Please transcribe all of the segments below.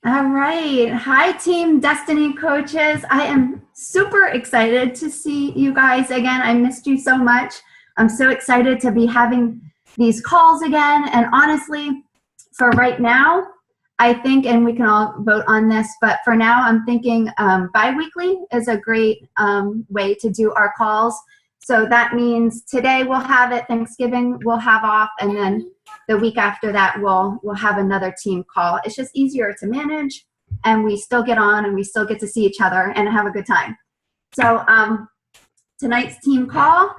All right. Hi, Team Destiny Coaches. I am super excited to see you guys again. I missed you so much. I'm so excited to be having these calls again. And honestly, for right now, I think, and we can all vote on this, but for now, I'm thinking bi-weekly is a great way to do our calls. So that means today we'll have it, Thanksgiving we'll have off, and then the week after that we'll have another team call. It's just easier to manage, and we still get on and we still get to see each other and have a good time. So tonight's team call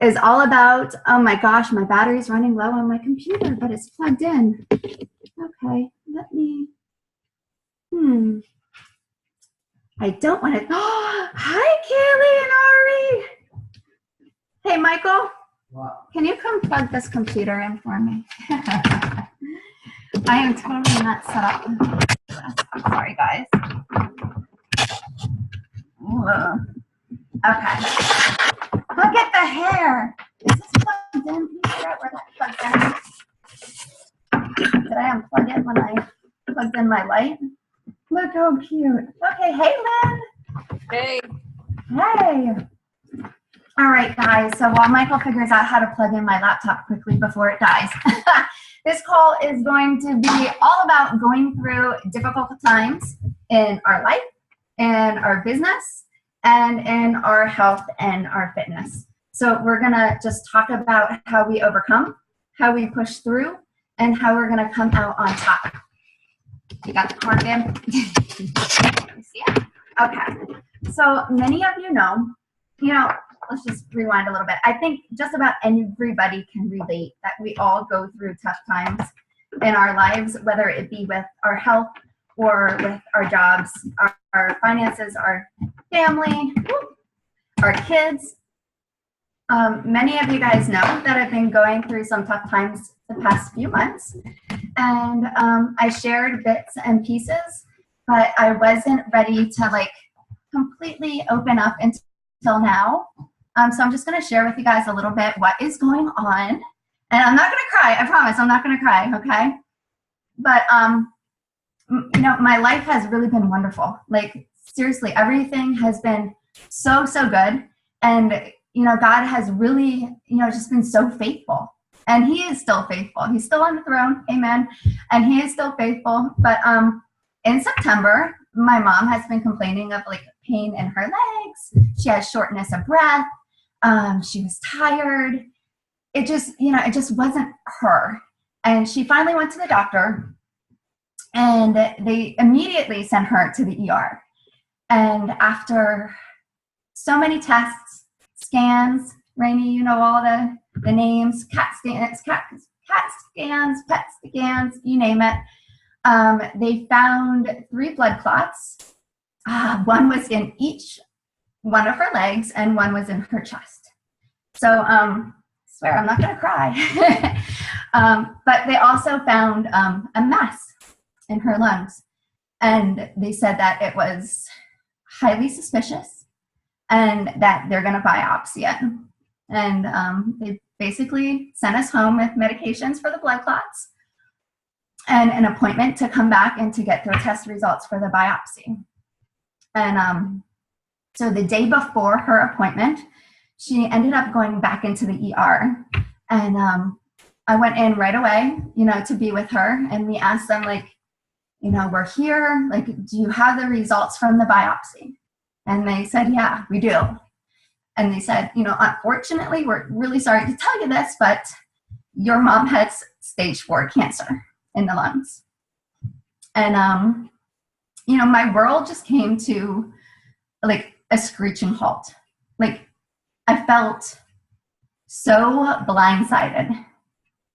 is all about, oh my gosh, my battery's running low on my computer, but it's plugged in. Okay, let me, I don't want to, oh, hi Kaylee and Ari. Hey Michael, what? Can you come plug this computer in for me? I am totally not set up. I'm sorry guys. Whoa. Okay. Look at the hair. Is this plugged in? Can you figure out where that plugged in? Did I unplug it when I plugged in my light? Look how cute. Okay, hey Lynn. Hey. Hey. All right, guys. So while Michael figures out how to plug in my laptop quickly before it dies, this call is going to be all about going through difficult times in our life, in our business, and in our health and our fitness. So we're gonna just talk about how we overcome, how we push through, and how we're gonna come out on top. You got the card in? See it? Okay. So many of you know, let's just rewind a little bit. I think just about everybody can relate that we all go through tough times in our lives, whether it be with our health or with our jobs, our finances, our family, our kids. Many of you guys know that I've been going through some tough times the past few months, and I shared bits and pieces, but I wasn't ready to completely open up until now. So I'm just going to share with you guys a little bit what is going on, and I'm not going to cry. I promise I'm not going to cry. Okay, but my life has really been wonderful. Seriously, everything has been so good, and God has really just been so faithful, and He is still faithful. He's still on the throne, amen, and He is still faithful. But in September, my mom has been complaining of pain in her legs. She has shortness of breath. She was tired. It just wasn't her. And she finally went to the doctor, and they immediately sent her to the ER. And after so many tests, scans, Rainey, you know all the names, CAT scans, PET scans, you name it. They found 3 blood clots. One was in each one of her legs, and one was in her chest. So I swear I'm not going to cry. But they also found a mass in her lungs, and they said that it was highly suspicious and that they're going to biopsy it. And they basically sent us home with medications for the blood clots and an appointment to come back and to get their test results for the biopsy. And so the day before her appointment, she ended up going back into the ER. And I went in right away, to be with her. And we asked them, we're here. Do you have the results from the biopsy? And they said, yeah, we do. And they said, unfortunately, we're really sorry to tell you this, but your mom has stage 4 cancer in the lungs. And, my world just came to a screeching halt. I felt so blindsided.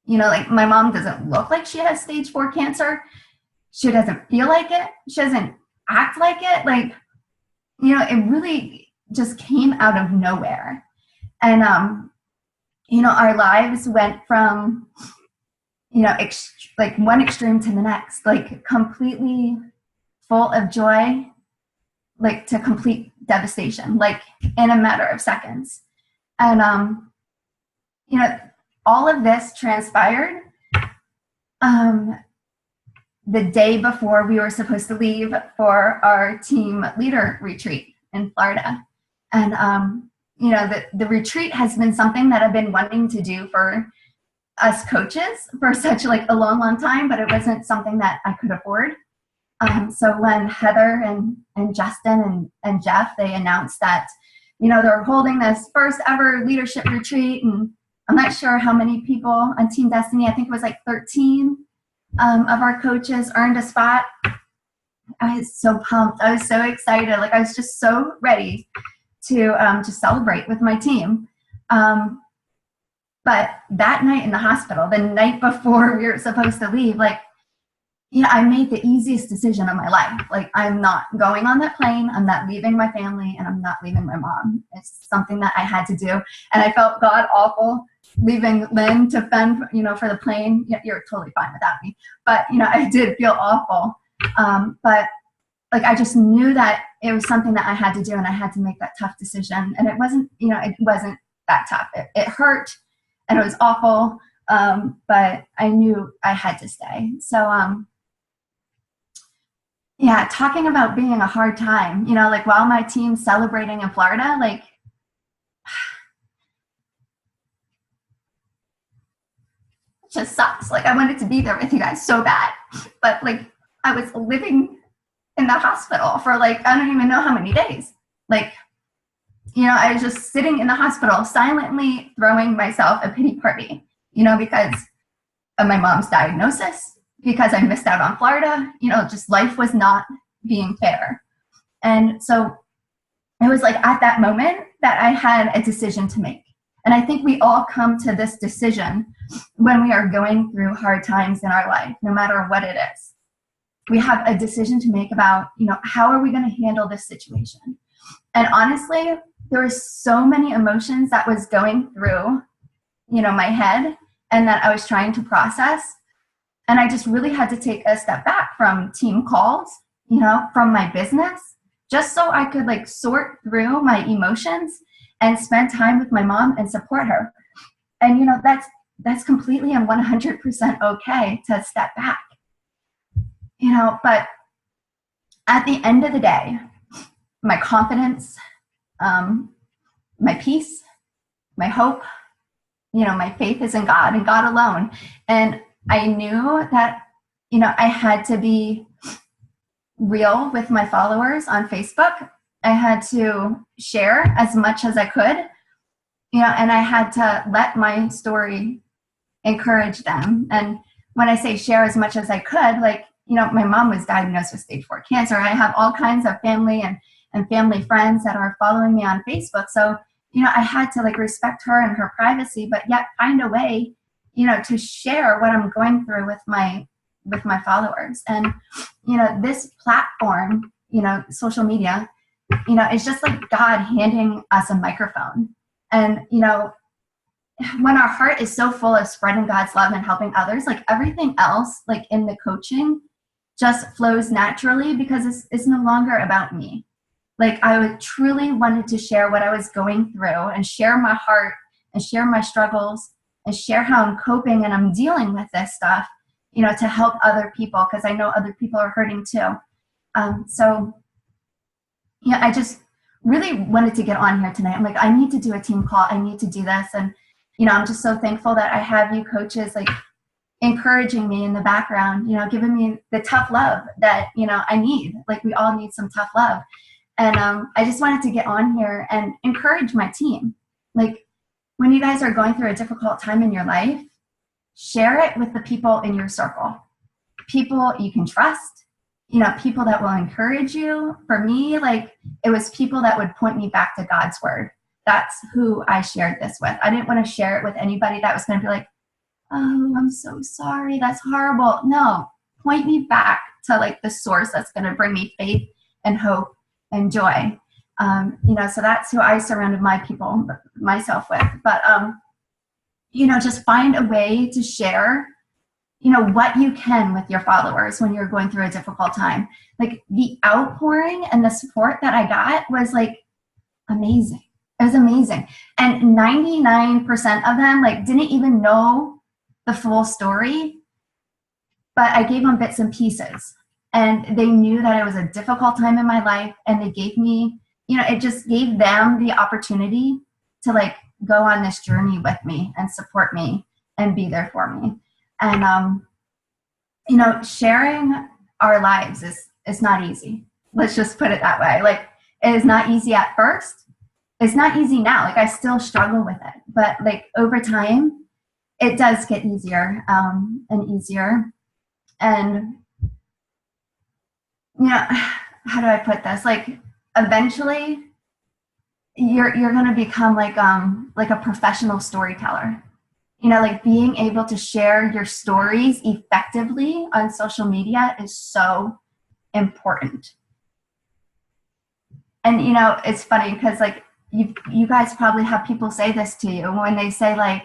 My mom doesn't look like she has stage 4 cancer. She doesn't feel like it. She doesn't act like it. It really just came out of nowhere. And, our lives went from, one extreme to the next, completely full of joy, to complete devastation, in a matter of seconds. And, all of this transpired the day before we were supposed to leave for our team leader retreat in Florida. And, you know, the retreat has been something that I've been wanting to do for us coaches for such like a long, long time, but it wasn't something that I could afford. So when Heather and Justin and Jeff, they announced that, you know, they're holding this first ever leadership retreat, and I'm not sure how many people on Team Destiny, I think it was like 13 of our coaches earned a spot. I was so pumped. I was so excited. Like I was just so ready to celebrate with my team. But that night in the hospital, the night before we were supposed to leave, like, you know, I made the easiest decision of my life. Like, I'm not going on that plane. I'm not leaving my family, and I'm not leaving my mom. It's something that I had to do. And I felt god awful leaving Lynn to fend, you know, for the plane. You're totally fine without me. But, you know, I did feel awful. But like, I just knew that it was something that I had to do, and I had to make that tough decision. And it wasn't, you know, it wasn't that tough. It hurt, and it was awful. But I knew I had to stay. So, yeah, talking about being a hard time, you know, like while my team's celebrating in Florida, like, it just sucks. Like, I wanted to be there with you guys so bad, but like, I was living in the hospital for like, I don't even know how many days. Like, you know, I was just sitting in the hospital silently throwing myself a pity party, you know, because of my mom's diagnosis, because I missed out on Florida, you know, just life was not being fair. And so it was like at that moment that I had a decision to make. And I think we all come to this decision when we are going through hard times in our life, no matter what it is. We have a decision to make about, you know, how are we going to handle this situation? And honestly, there were so many emotions that was going through, you know, my head and that I was trying to process. And I just really had to take a step back from team calls, you know, from my business, just so I could like sort through my emotions and spend time with my mom and support her. And, you know, that's completely and 100% okay to step back, you know, but at the end of the day, my confidence, my peace, my hope, you know, my faith is in God and God alone. And I knew that, you know, I had to be real with my followers on Facebook. I had to share as much as I could, you know, and I had to let my story encourage them. And when I say share as much as I could, like, you know, my mom was diagnosed with stage 4 cancer. I have all kinds of family and family friends that are following me on Facebook. So, you know, I had to like respect her and her privacy, but yet find a way, you know, to share what I'm going through with my followers. And, you know, this platform, you know, social media, you know, it's just like God handing us a microphone. And, you know, when our heart is so full of spreading God's love and helping others, like everything else, like in the coaching, just flows naturally because it's no longer about me. Like I truly wanted to share what I was going through and share my heart and share my struggles and share how I'm coping and I'm dealing with this stuff, you know, to help other people because I know other people are hurting too. So, yeah, I just really wanted to get on here tonight. I'm like, I need to do a team call. I need to do this. And, you know, I'm just so thankful that I have you coaches like encouraging me in the background, you know, giving me the tough love that, you know, I need. Like we all need some tough love. And I just wanted to get on here and encourage my team. Like when you guys are going through a difficult time in your life, share it with the people in your circle. People you can trust, you know, people that will encourage you. For me, like it was people that would point me back to God's word. That's who I shared this with. I didn't want to share it with anybody that was going to be like, oh, I'm so sorry, that's horrible. No, point me back to like the source that's going to bring me faith and hope and joy. You know, so that's who I surrounded myself with. But, you know, just find a way to share, you know, what you can with your followers when you're going through a difficult time. Like the outpouring and the support that I got was like amazing. It was amazing. And 99% of them like didn't even know the full story. but I gave them bits and pieces. And they knew that it was a difficult time in my life, and they gave me, it just gave them the opportunity to like go on this journey with me and support me and be there for me. And sharing our lives is not easy. Let's just put it that way. Like, it is not easy at first. It's not easy now. Like, I still struggle with it, but like over time, it does get easier and easier. And how do I put this? Like, eventually, you're gonna become like a professional storyteller. Like being able to share your stories effectively on social media is so important. And it's funny because like you guys probably have people say this to you when they say like,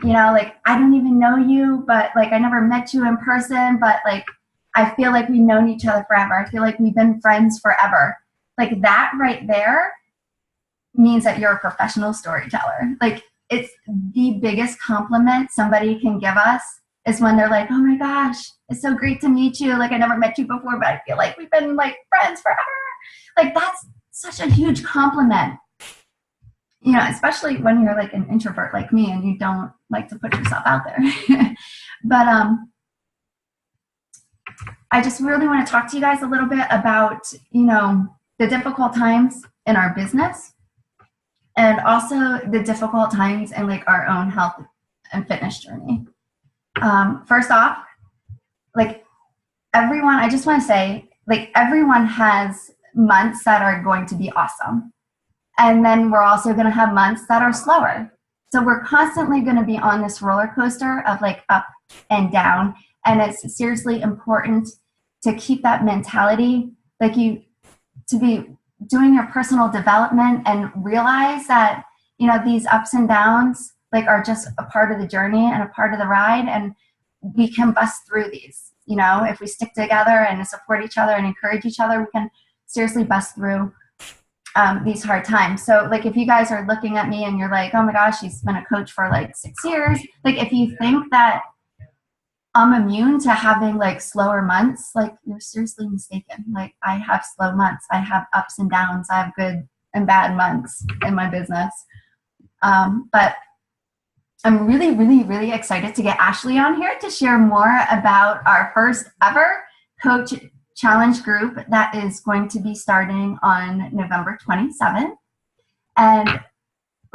like, I don't even know you, but like I never met you in person, but like I feel like we've known each other forever. I feel like we've been friends forever. Like, that right there means that you're a professional storyteller. Like, it's the biggest compliment somebody can give us is when they're like, oh my gosh, it's so great to meet you. Like, I never met you before, but I feel like we've been like friends forever. Like, that's such a huge compliment. Especially when you're like an introvert like me and you don't like to put yourself out there. But I just really want to talk to you guys a little bit about, the difficult times in our business, and also the difficult times in like our own health and fitness journey. First off, like everyone, I just want to say, like, everyone has months that are going to be awesome. And then we're also going to have months that are slower. So we're constantly going to be on this roller coaster of like up and down. And it's seriously important to keep that mentality, like to be doing your personal development and realize that, these ups and downs like are just a part of the journey and a part of the ride. And we can bust through these, if we stick together and support each other and encourage each other, we can seriously bust through these hard times. So like, if you guys are looking at me and you're like, oh my gosh, she's been a coach for like 6 years. Like, if you think that I'm immune to having like slower months, like, you're seriously mistaken. Like, I have slow months. I have ups and downs. I have good and bad months in my business. But I'm really, really, really excited to get Ashley on here to share more about our first ever Coach Challenge group that is going to be starting on November 27th. And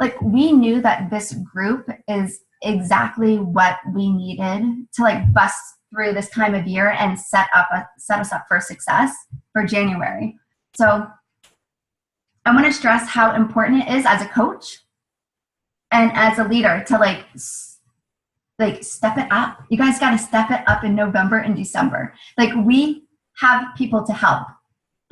like, we knew that this group is exactly what we needed to like bust through this time of year and set us up for success for January. So I want to stress how important it is as a coach and as a leader to like step it up. You guys got to step it up in November and December. Like, we have people to help.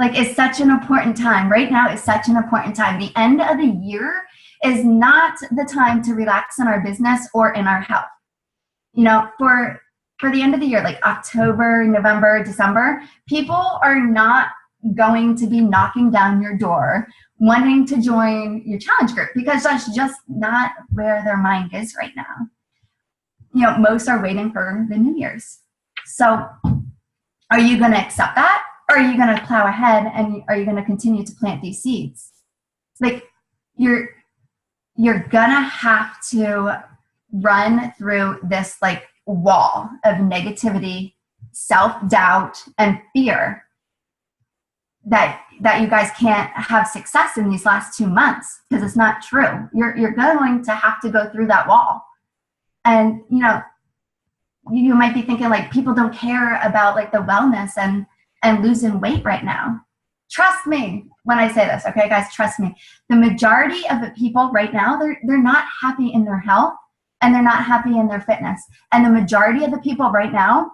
Like, it's such an important time. Right now is such an important time. The end of the year is not the time to relax in our business or in our health. For the end of the year, like October, November, December, people are not going to be knocking down your door wanting to join your challenge group, because that's just not where their mind is right now. Most are waiting for the New Year's. So are you going to accept that? Or are you going to plow ahead and are you going to continue to plant these seeds? Like, you're gonna have to run through this like wall of negativity, self-doubt, and fear that you guys can't have success in these last 2 months, because it's not true. You're going to have to go through that wall. And you might be thinking like, people don't care about like the wellness and losing weight right now. Trust me when I say this, okay, guys, trust me. The majority of the people right now, they're not happy in their health and they're not happy in their fitness. And the majority of the people right now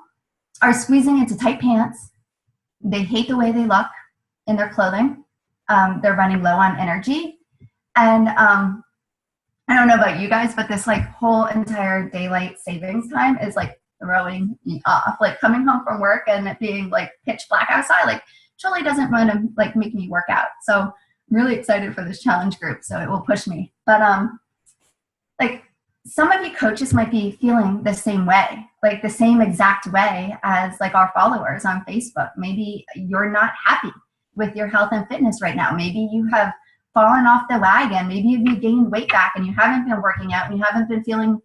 are squeezing into tight pants. They hate the way they look in their clothing. They're running low on energy. And I don't know about you guys, but this like whole entire daylight savings time is like throwing me off. Like, coming home from work and it being like pitch black outside, like, totally doesn't want to like make me work out. So I'm really excited for this challenge group. So it will push me. But like, some of you coaches might be feeling the same way, like the same exact way as like our followers on Facebook. Maybe you're not happy with your health and fitness right now. Maybe you have fallen off the wagon. Maybe you gained weight back and you haven't been working out and you haven't been feeling,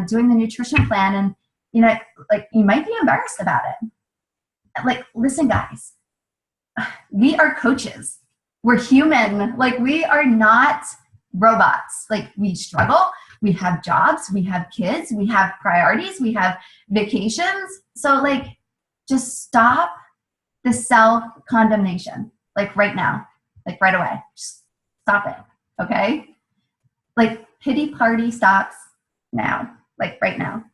doing the nutrition plan. And, you know, like you might be embarrassed about it. Like, listen, guys, we are coaches. We're human. Like, we are not robots. Like, we struggle. We have jobs. We have kids. We have priorities. We have vacations. So, like, just stop the self-condemnation, like right now, like right away. Just stop it, okay? Like, pity party stops now, like right now.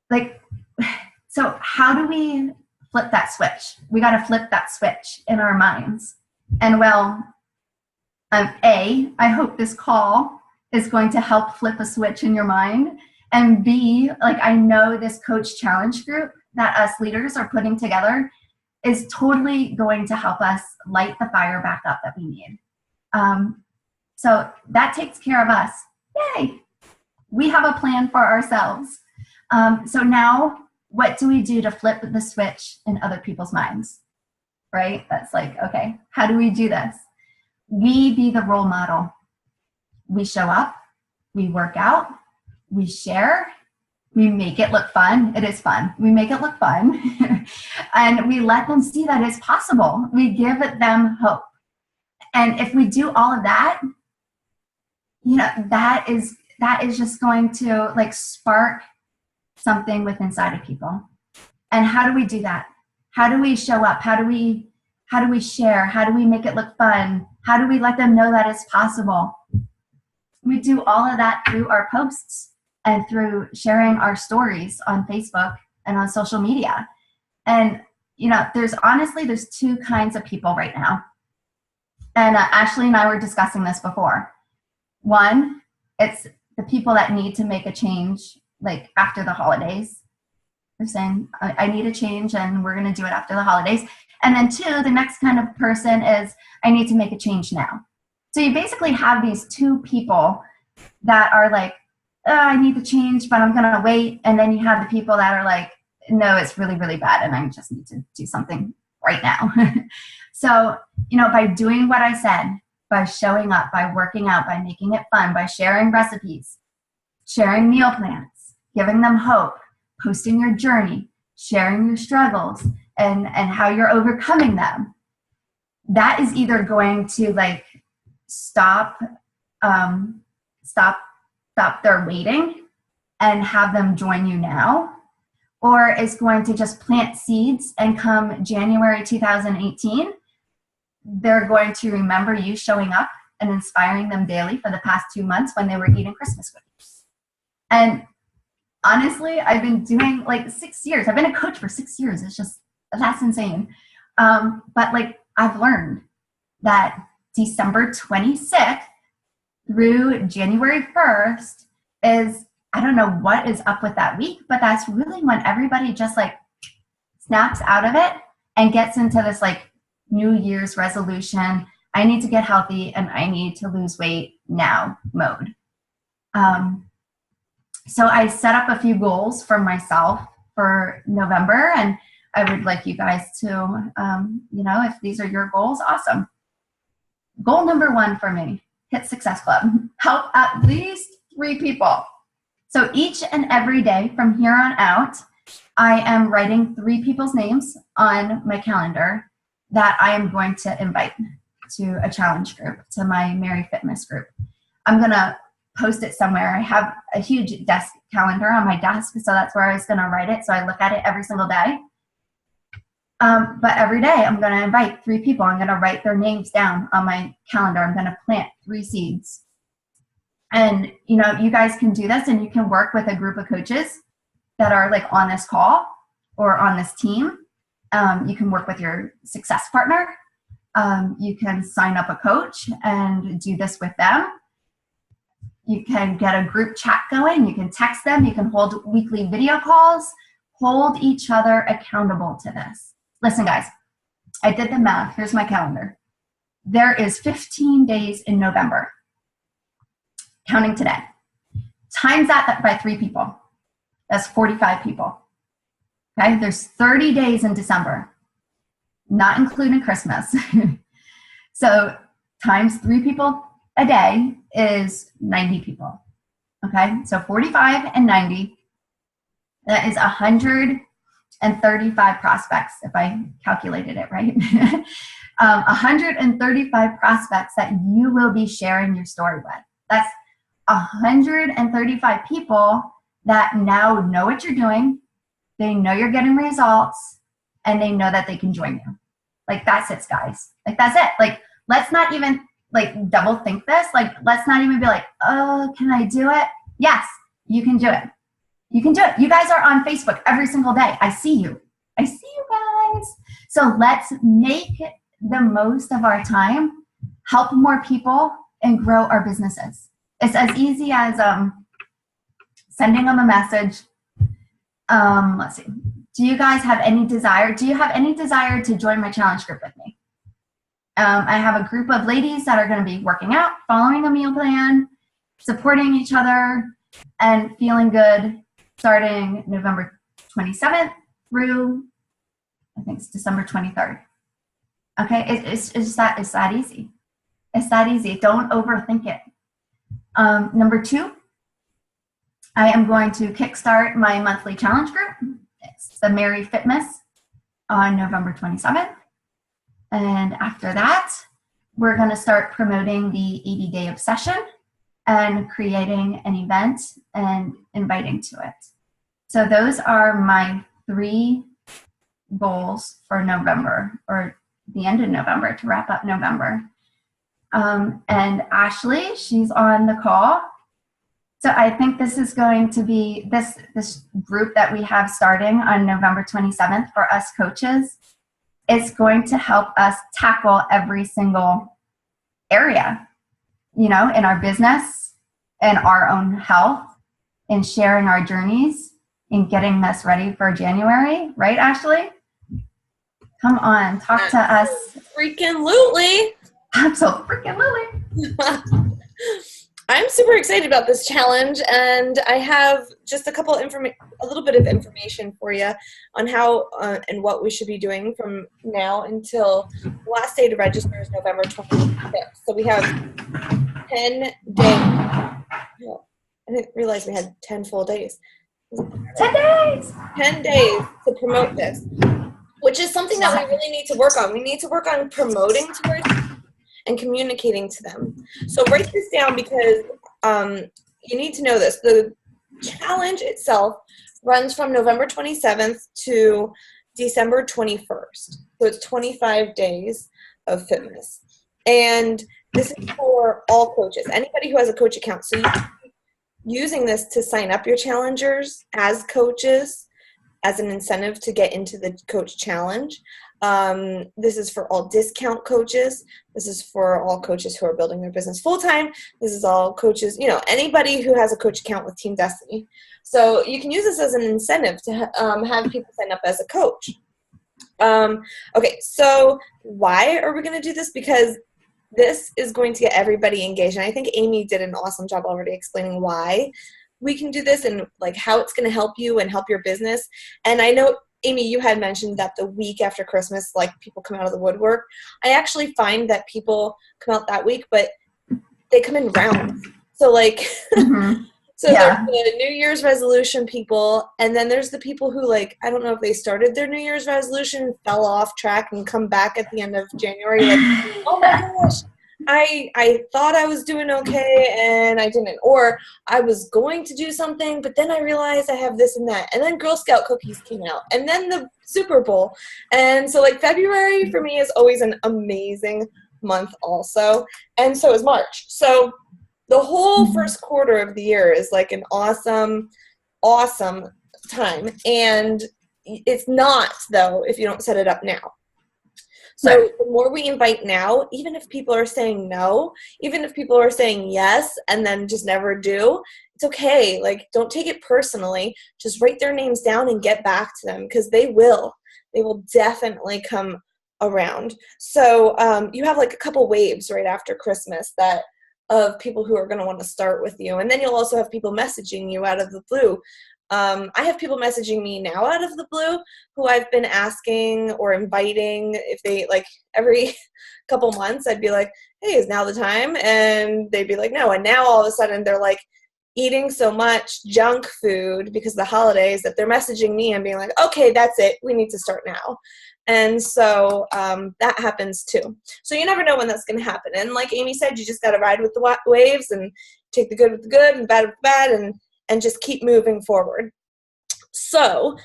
Like, so how do we flip that switch? We got to flip that switch in our minds. And well, A, I hope this call is going to help flip a switch in your mind. And B, like I know this coach challenge group that us leaders are putting together is totally going to help us light the fire back up that we need. So that takes care of us. Yay! We have a plan for ourselves. So now, what do we do to flip the switch in other people's minds? Right? That's like, okay, how do we do this? We be the role model. We show up, we work out, we share, we make it look fun. It is fun. We make it look fun. And we let them see that it's possible. We give them hope. And if we do all of that, you know, that is just going to like spark something with inside of people. And how do we do that? How do we show up? How do we share? How do we make it look fun? How do we let them know that it's possible? We do all of that through our posts and through sharing our stories on Facebook and on social media. And, you know, there's two kinds of people right now. And Ashley and I were discussing this before. One, it's the people that need to make a change like after the holidays. They're saying, I need a change and we're going to do it after the holidays. And then two, the next kind of person is, I need to make a change now. So you basically have these two people that are like, I need to change, but I'm going to wait. And then you have the people that are like, no, it's really, really bad and I just need to do something right now. So, you know, by doing what I said, by showing up, by working out, by making it fun, by sharing recipes, sharing meal plans, giving them hope, posting your journey, sharing your struggles, and how you're overcoming them, that is either going to like stop their waiting and have them join you now, or is going to just plant seeds and come January 2018, they're going to remember you showing up and inspiring them daily for the past 2 months when they were eating Christmas cookies. And honestly, I've been doing like 6 years. I've been a coach for 6 years. It's just, that's insane. But like I've learned that December 26th through January 1st is, I don't know what is up with that week, but that's really when everybody just like snaps out of it and gets into this like New Year's resolution. I need to get healthy and I need to lose weight now mode. So I set up a few goals for myself for November, and I would like you guys to, you know, if these are your goals, awesome. Goal number 1 for me, hit Success Club. Help at least 3 people. So each and every day from here on out, I am writing 3 people's names on my calendar that I am going to invite to a challenge group, to my Mary Fitness group. I'm going to post it somewhere. I have a huge desk calendar on my desk, so that's where I was going to write it. So I look at it every single day. But every day I'm going to invite 3 people. I'm going to write their names down on my calendar. I'm going to plant 3 seeds. And, you know, you guys can do this and you can work with a group of coaches that are like on this call or on this team. You can work with your success partner. You can sign up a coach and do this with them. You can get a group chat going. You can text them. You can hold weekly video calls. Hold each other accountable to this. Listen, guys, I did the math. Here's my calendar. There is 15 days in November, counting today. times that by 3 people. That's 45 people. Okay, there's 30 days in December, not including Christmas. So times 3 people a day is 90 people. Okay, so 45 and 90, that is 135 prospects, if I calculated it right. 135 prospects that you will be sharing your story with. That's 135 people that now know what you're doing, they know you're getting results, and they know that they can join you. Like, that's it, guys. Like, that's it. Like, let's not even, like, double think this. Like, let's not even be like, oh, can I do it? Yes, you can do it. You can do it. You guys are on Facebook every single day. I see you. I see you guys. So let's make the most of our time, help more people, and grow our businesses. It's as easy as sending them a message. Let's see. Do you guys have any desire? Do you have any desire to join my challenge group with me? I have a group of ladies that are going to be working out, following a meal plan, supporting each other, and feeling good starting November 27th through, I think it's December 23rd. Okay, it's that easy. It's that easy. Don't overthink it. Number 2, I am going to kickstart my monthly challenge group. It's the Mary Fitness on November 27th. And after that, we're going to start promoting the 80-day obsession and creating an event and inviting to it. So those are my 3 goals for November, or the end of November, to wrap up November. And Ashley, she's on the call. So I think this is going to be this group that we have starting on November 27th for us coaches. Is going to help us tackle every single area, you know, in our business and our own health, and sharing our journeys and getting us ready for January. Right, Ashley? Come on, talk to us. Freaking-lutely. Absolutely. I'm super excited about this challenge, and I have just a little bit of information for you on how and what we should be doing from now until the last day to register is November 25th. So we have 10 days. Oh, I didn't realize we had 10 full days. 10 days. 10 days to promote this, which is something that we really need to work on. We need to work on promoting to our team and communicating to them. So write this down, because you need to know this. The challenge itself runs from November 27th to December 21st. So it's 25 days of fitness. And this is for all coaches, anybody who has a coach account. So you're using this to sign up your challengers as coaches, as an incentive to get into the coach challenge. This is for all discount coaches. This is for all coaches who are building their business full-time. This is all coaches, you know, anybody who has a coach account with Team Destiny. So you can use this as an incentive to have people sign up as a coach. Okay, so why are we going to do this? Because this is going to get everybody engaged. And I think Amy did an awesome job already explaining why we can do this and like how it's going to help you and help your business. And I know, Amy, you had mentioned that the week after Christmas, like, people come out of the woodwork. I actually find that people come out that week, but they come in rounds. So like, so there's the New Year's resolution people, and then there's the people who, like, I don't know if they started their New Year's resolution, fell off track, and come back at the end of January like, oh my gosh, I thought I was doing okay and I didn't, or I was going to do something, but then I realized I have this and that, and then Girl Scout cookies came out, and then the Super Bowl. And so like February for me is always an amazing month also, and so is March. So the whole first quarter of the year is like an awesome time, and it's not, though, if you don't set it up now. So the more we invite now, even if people are saying no, even if people are saying yes and then just never do, it's okay. Like, don't take it personally. Just write their names down and get back to them, because they will definitely come around. So you have like a couple waves right after Christmas that of people who are going to want to start with you. And then you'll also have people messaging you out of the blue. I have people messaging me now out of the blue who I've been asking or inviting. If they, like, every couple months, I'd be like, hey, is now the time? And they'd be like, no. And now all of a sudden they're like eating so much junk food because of the holidays that they're messaging me and being like, okay, that's it. We need to start now. And so that happens too. So you never know when that's going to happen. And like Amy said, you just got to ride with the waves and take the good with the good and bad with the bad, and just keep moving forward. So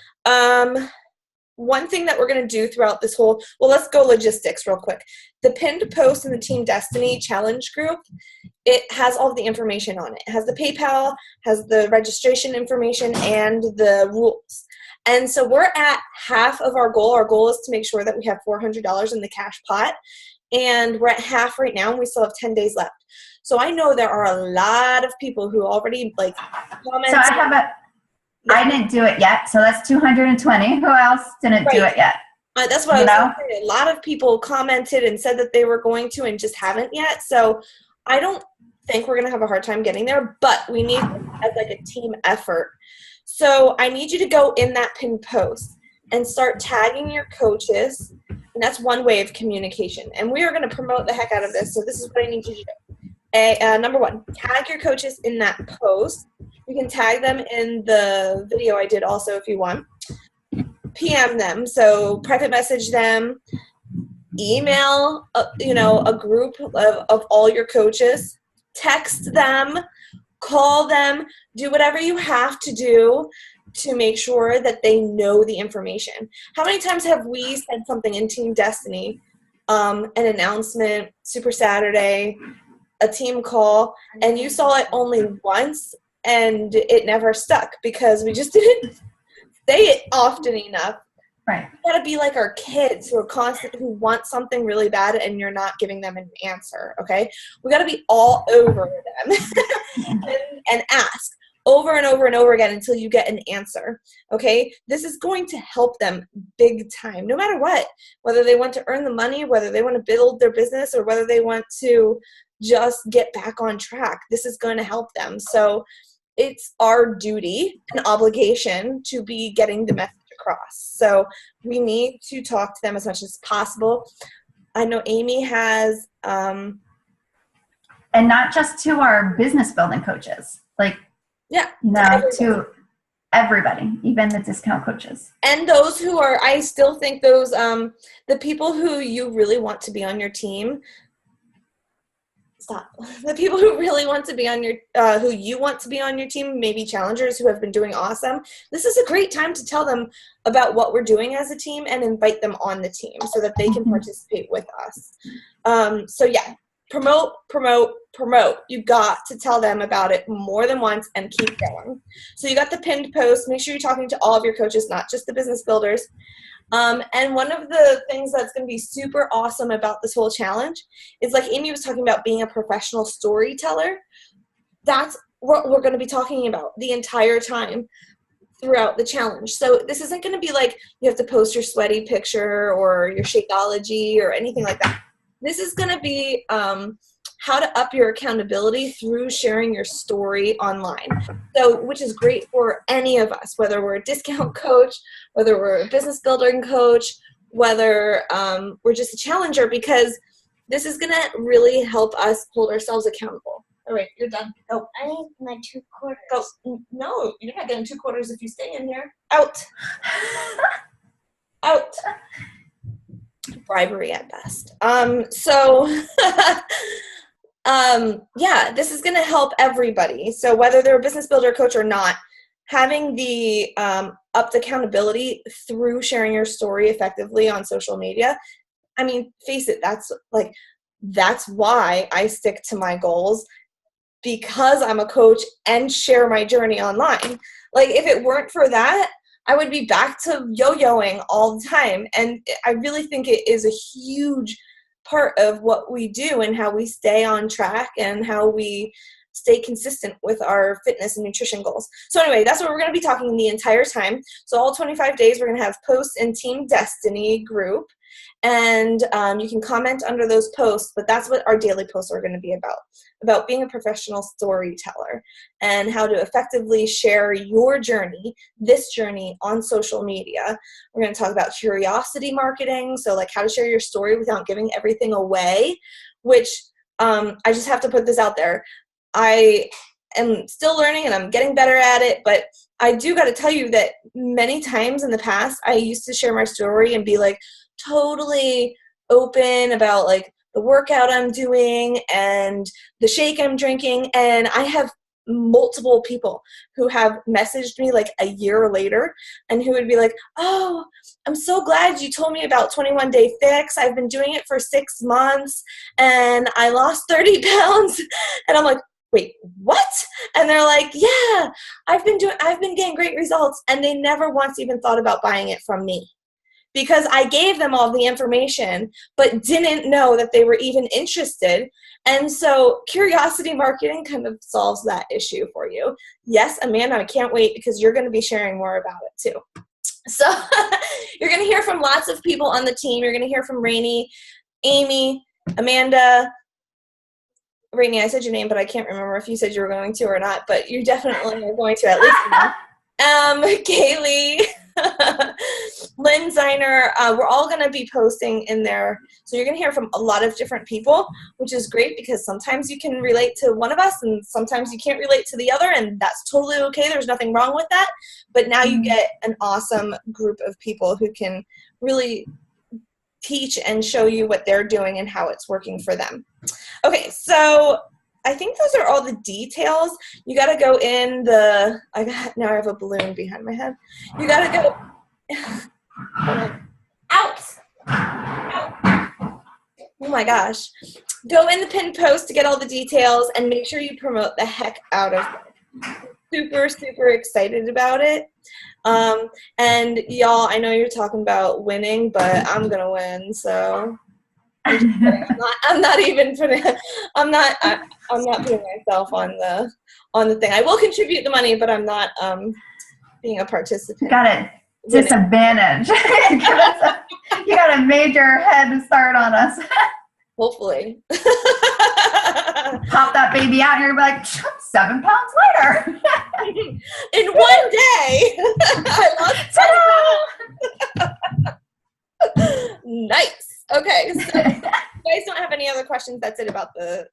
one thing that we're going to do throughout this whole, well, let's go logistics real quick. The pinned post in the Team Destiny challenge group, it has all the information on it. It has the PayPal, has the registration information, and the rules. And so we're at half of our goal. Our goal is to make sure that we have $400 in the cash pot. And we're at half right now, and we still have 10 days left. So I know there are a lot of people who already, like, commented. So I didn't do it yet, so that's 220. Who else didn't do it yet? That's what I was going to say. A lot of people commented and said that they were going to and just haven't yet. So I don't think we're going to have a hard time getting there, but we need it as like a team effort. So I need you to go in that pinned post and start tagging your coaches. And that's one way of communication. And we are going to promote the heck out of this. So this is what I need you to do. Number one, tag your coaches in that post. You can tag them in the video I did also if you want. PM them, so private message them, email, a group of all your coaches, text them, call them, do whatever you have to do to make sure that they know the information. How many times have we said something in Team Destiny, an announcement, Super Saturday, a team call, and you saw it only once and it never stuck because we just didn't say it often enough. Right. You gotta be like our kids who want something really bad and you're not giving them an answer, okay? We gotta be all over them and ask over and over and over again until you get an answer, okay? This is going to help them big time, no matter what, whether they want to earn the money, whether they want to build their business, or whether they want to just get back on track. This is going to help them. So it's our duty and obligation to be getting the message across. So we need to talk to them as much as possible. I know Amy has and not just to our business building coaches, like, to everybody, even the discount coaches. And those who are, I still think those, the people who you really want to be on your team, the people who really want to be on your, who you want to be on your team, maybe challengers who have been doing awesome. This is a great time to tell them about what we're doing as a team and invite them on the team so that they can participate with us. So yeah, promote. You got to tell them about it more than once and keep going. So you got the pinned post. Make sure you're talking to all of your coaches, not just the business builders. And one of the things that's going to be super awesome about this whole challenge is, like Amy was talking about, being a professional storyteller. That's what we're going to be talking about the entire time throughout the challenge. So this isn't going to be like you have to post your sweaty picture or your Shakeology or anything like that. This is going to be how to up your accountability through sharing your story online. So, which is great for any of us, whether we're a discount coach, whether we're a business building coach, whether we're just a challenger, because this is going to really help us hold ourselves accountable. All right, you're done. Oh, I need my 2 quarters. Go. No, you're not getting 2 quarters if you stay in here. Out. Out. Bribery at best. Yeah, this is going to help everybody. So whether they're a business builder coach or not, having the upped accountability through sharing your story effectively on social media. I mean, face it, that's why I stick to my goals, because I'm a coach and share my journey online. Like, if it weren't for that, I would be back to yo-yoing all the time. And I really think it is a huge part of what we do and how we stay on track and how we stay consistent with our fitness and nutrition goals. So anyway, that's what we're going to be talking the entire time. So all 25 days, we're going to have posts in Team Destiny group. and you can comment under those posts, but that's what our daily posts are going to be about being a professional storyteller and how to effectively share your journey, this journey on social media. We're going to talk about curiosity marketing, so like how to share your story without giving everything away, which I just have to put this out there. I am still learning and I'm getting better at it, but I do got to tell you that many times in the past, I used to share my story and be like totally open about like the workout I'm doing and the shake I'm drinking. And I have multiple people who have messaged me like a year later and who would be like, oh, I'm so glad you told me about 21 Day Fix. I've been doing it for 6 months and I lost 30 pounds. And I'm like, wait, what? And they're like, yeah, I've been getting great results. And they never once even thought about buying it from me because I gave them all the information, but didn't know that they were even interested. And so curiosity marketing kind of solves that issue for you. Yes, Amanda, I can't wait because you're going to be sharing more about it too. So you're going to hear from lots of people on the team. You're going to hear from Rainey, Amy, Amanda. Rainey, I said your name, but I can't remember if you said you were going to or not, but you definitely are going to at least. Kaylee, Lynn Ziner, we're all going to be posting in there. So you're going to hear from a lot of different people, which is great because sometimes you can relate to one of us and sometimes you can't relate to the other, and that's totally okay. There's nothing wrong with that. But now you get an awesome group of people who can really teach and show you what they're doing and how it's working for them. Okay, so I think those are all the details. You got to go in now I have a balloon behind my head. You got to go out. Oh my gosh. Go in the pinned post to get all the details and make sure you promote the heck out of it. Super, super excited about it. And y'all, I know you're talking about winning, but I'm going to win. So I'm not putting myself on the thing. I will contribute the money, but I'm not being a participant. Got it. Disadvantage. You got a major head start on us. Hopefully. Pop that baby out and you're like 7 pounds lighter. In one day, I lost 10 pounds. Nice. Okay. So if you guys don't have any other questions, that's it about the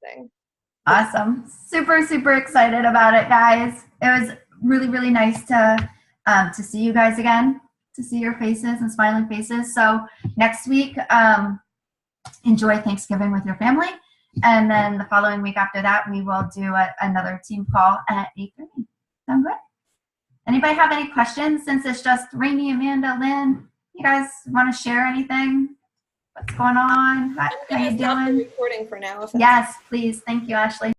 thing. Awesome. Super, super excited about it, guys. It was really, really nice to see you guys again, to see your faces and smiling faces. So next week, enjoy Thanksgiving with your family. And then the following week after that, we will do another team call at 8:30. Sound good? Anybody have any questions since it's just Rainey, Amanda, Lynn? You guys want to share anything? What's going on? How you doing? Stop the recording for now. Yes, please. Thank you, Ashley.